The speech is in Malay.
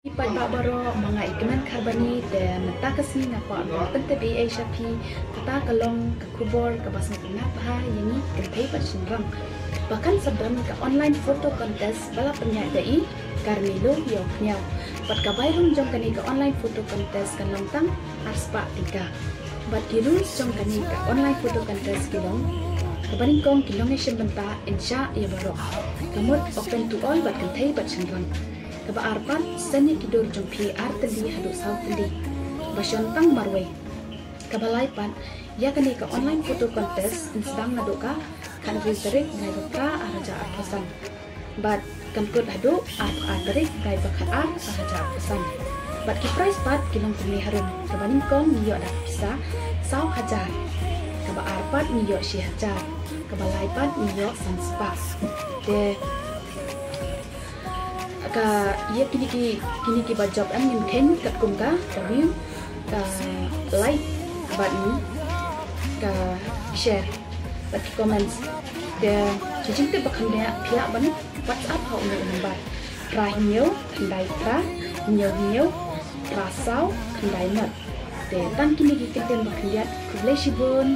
Ipat babaro mga ikaman karbani de mata kasi nga pa pente bi Asia pi kata kalong kakubor kabas na pa yani kantay pa sinrang bahkan sebelum ke online foto contest bala penyadai Carmelo Yoknyao pat kabayrong jong kani ke online foto contest kan longtang arspa 3 bat kiru jong kani ke online foto contest kilong kabaring kong kilong e benta insya ya baro kamut open to all bat kantay pa sinrang kaba arpan seni kidur jong PR tendi hadu saw tendi basyon tang marwe kaba laipan ya kani ke online foto contest sedang nadoka kan rizrik ngai baka araja arpasan bat kamput hadu adarik ngai baka araja arpasan bat ki price pat kilong tumi harun kaba ningkong niyo ada bisa saw hajar kaba arpat niyo si hajar kaba laipan niyo sanspa de ka ia kini ki bajab an min ken kat kum ka review ka like bat ni ka share bat comments de jijing te bakhan dia pia ban WhatsApp ha umi number ra nhiều khandai tra nhiều ra sao khandai mat de tan kini ki keten bakhan dia kublai shibun